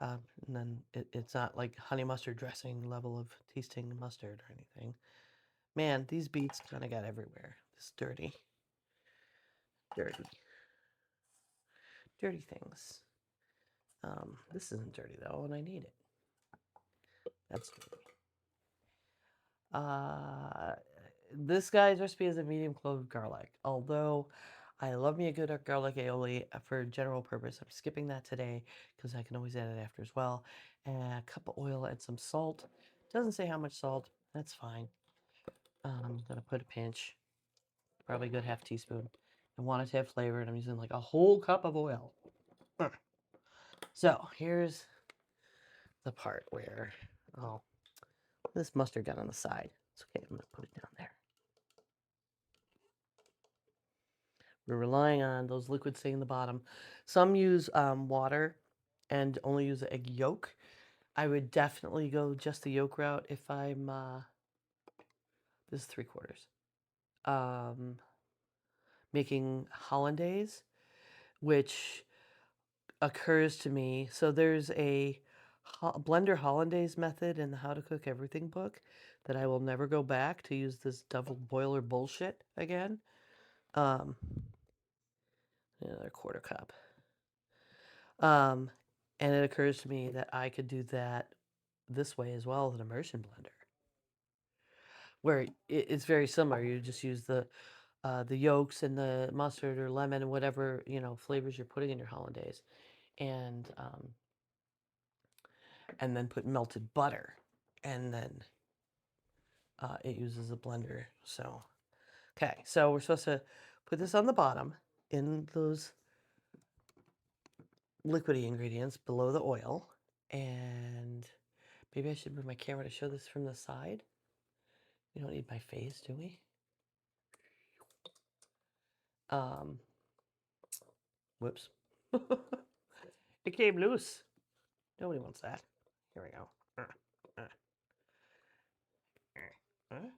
And then it's not like honey mustard dressing level of tasting mustard or anything. Man, these beets kind of got everywhere. This dirty things. This isn't dirty though, and I need it. That's dirty. This guy's recipe is a medium clove garlic. Although I love me a good garlic aioli for general purpose, I'm skipping that today because I can always add it after as well. And a cup of oil and some salt. Doesn't say how much salt. That's fine. I'm gonna put a pinch, probably a good half teaspoon. I want it to have flavor, and I'm using like a whole cup of oil. So here's the part where, oh, this mustard got on the side. It's okay, I'm gonna put it down there. We're relying on those liquids staying in the bottom. Some use water and only use the egg yolk. I would definitely go just the yolk route if I'm, this is 3/4. Making hollandaise, which occurs to me. So there's a blender hollandaise method in the How to Cook Everything book that I will never go back to use this double boiler bullshit again. Another 1/4 cup. And it occurs to me that I could do that this way as well as an immersion blender, where it's very similar. You just use the yolks and the mustard or lemon and whatever flavors you're putting in your hollandaise, and then put melted butter, and then it uses a blender. So, okay, so we're supposed to put this on the bottom in those liquidy ingredients below the oil, and maybe I should move my camera to show this from the side. We don't need my face, do we? Whoops. It came loose. Nobody wants that. Here we go. Dang it.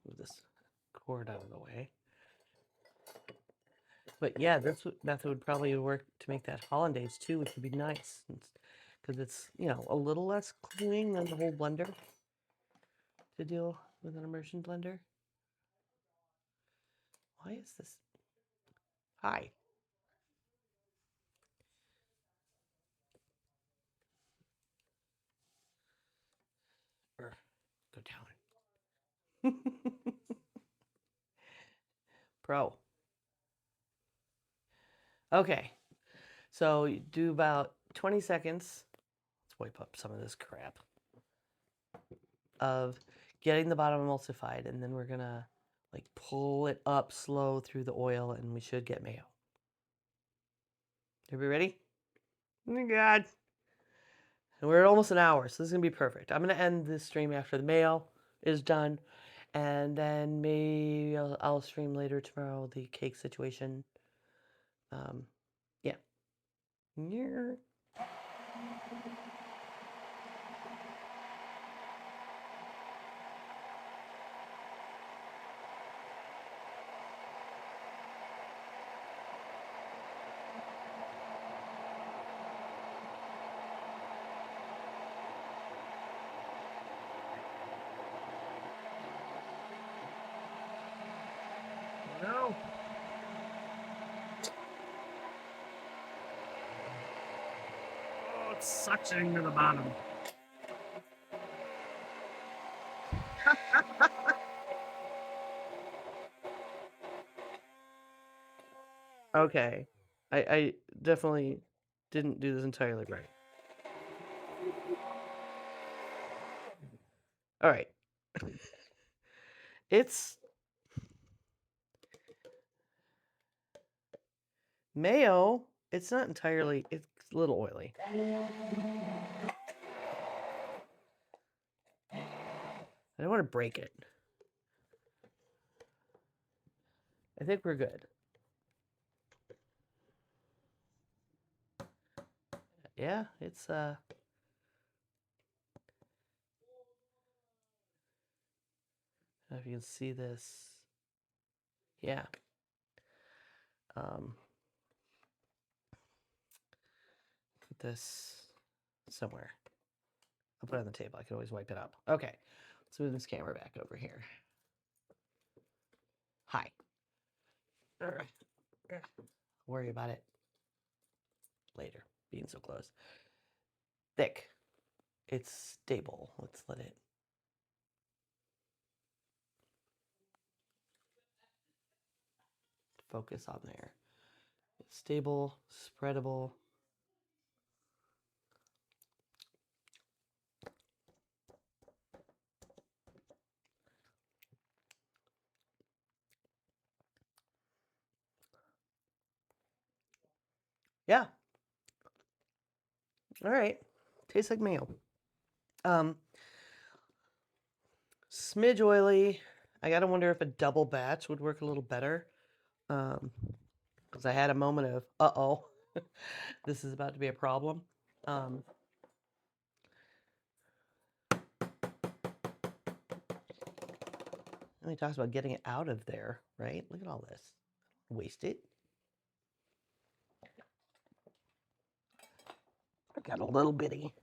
Move this cord out of the way. But yeah, this method would probably work to make that hollandaise too, which would be nice. Because it's, a little less cleaning than the whole blender to deal with an immersion blender. Why is this? Hi. Go down. Pro. Okay. So you do about 20 seconds. Let's wipe up some of this crap. Of getting the bottom emulsified, and then we're gonna like pull it up slow through the oil, and we should get mayo. Are we ready? Oh my God. And we're at almost an hour, so this is gonna be perfect. I'm gonna end this stream after the mayo is done, and then maybe I'll stream later tomorrow the cake situation. Yeah. suctioning to the bottom. Okay. I definitely didn't do this entirely right. All right. It's mayo. It's not entirely, it's a little oily. I don't want to break it. I think we're good. Yeah, it's if you can see this. Yeah. Put this somewhere. I'll put it on the table. I can always wipe it up. Okay. Let's move this camera back over here. Hi. Worry about it later. Being so close. Thick. It's stable. Let's let it. Focus on there. It's stable, spreadable. Yeah. All right. Tastes like mayo. Smidge oily. I gotta wonder if a double batch would work a little better. Because I had a moment of, uh-oh, this is about to be a problem. And he talks about getting it out of there, right? Look at all this. Waste it. I got a little bitty.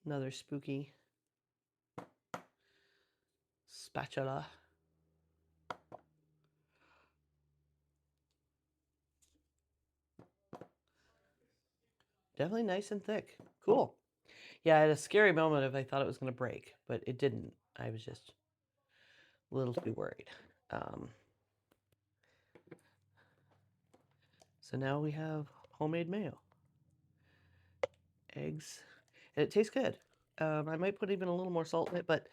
Another spooky spatula. Definitely nice and thick. Cool. Yeah, I had a scary moment if I thought it was going to break, but it didn't. I was just a little too worried. So now we have homemade mayo. Eggs. And it tastes good. I might put even a little more salt in it, but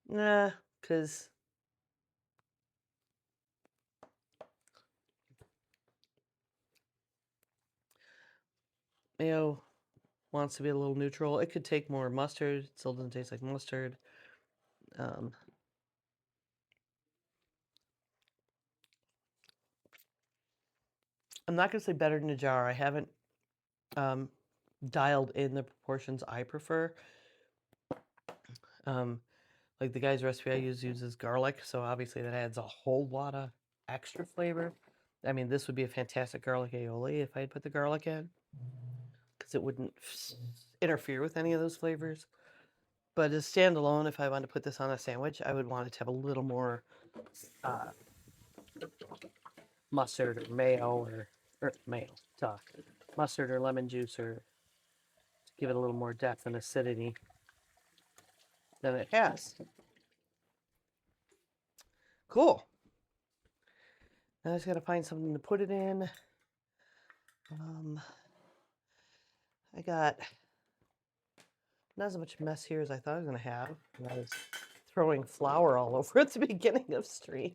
nah, because mayo wants to be a little neutral. It could take more mustard. It still doesn't taste like mustard. I'm not going to say better than a jar. I haven't dialed in the proportions I prefer. Like the guy's recipe I use uses garlic, so obviously that adds a whole lot of extra flavor. I mean, this would be a fantastic garlic aioli if I had put the garlic in, because it wouldn't interfere with any of those flavors. But as standalone, if I wanted to put this on a sandwich, I would want it to have a little more mustard or mayo or mayo, mustard or lemon juice, or to give it a little more depth and acidity than it has. Cool. Now I just got to find something to put it in. I got not as much mess here as I thought I was going to have. I was throwing flour all over at the beginning of stream.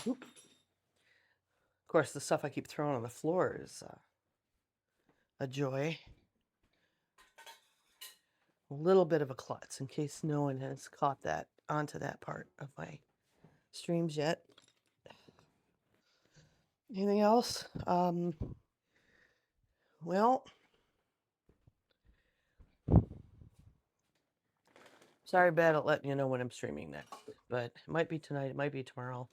Of course, the stuff I keep throwing on the floor is a joy. A little bit of a klutz in case no one has caught that onto that part of my streams yet. Anything else? Well, sorry bad at letting you know when I'm streaming next, but it might be tonight, it might be tomorrow.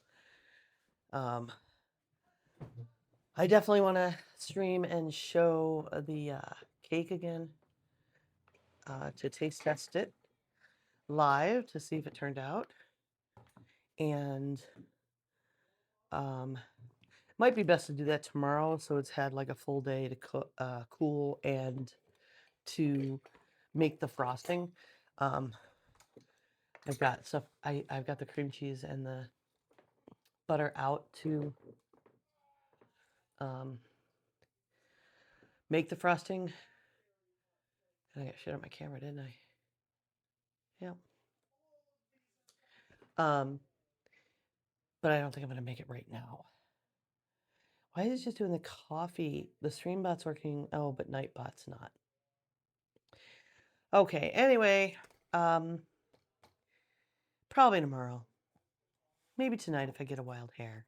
I definitely want to stream and show the cake again to taste test it live to see if it turned out. And might be best to do that tomorrow, so it's had like a full day to cool and to make the frosting. I've got stuff. I've got the cream cheese and the butter out to make the frosting. I got shit on my camera, didn't I? Yeah. But I don't think I'm gonna make it right now. Why is it just doing the coffee? The StreamBot's working. Oh, but Nightbot's not. Okay. Anyway, probably tomorrow. Maybe tonight if I get a wild hair.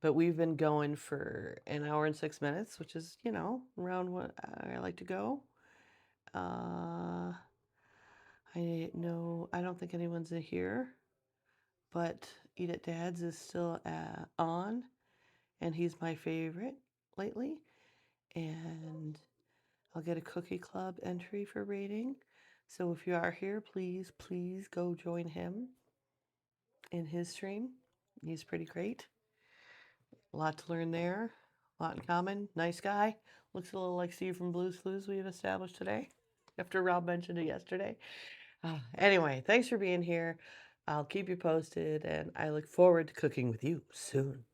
But we've been going for an hour and 6 minutes, which is, around what I like to go. I don't think anyone's in here, but Eat It Dad's is still on, and he's my favorite lately. And I'll get a Cookie Club entry for rating. So if you are here, please go join him in his stream. He's pretty great. A lot to learn there. A lot in common. Nice guy. Looks a little like Steve from Blue's Clues we've established today, after Rob mentioned it yesterday. Anyway, thanks for being here. I'll keep you posted, and I look forward to cooking with you soon.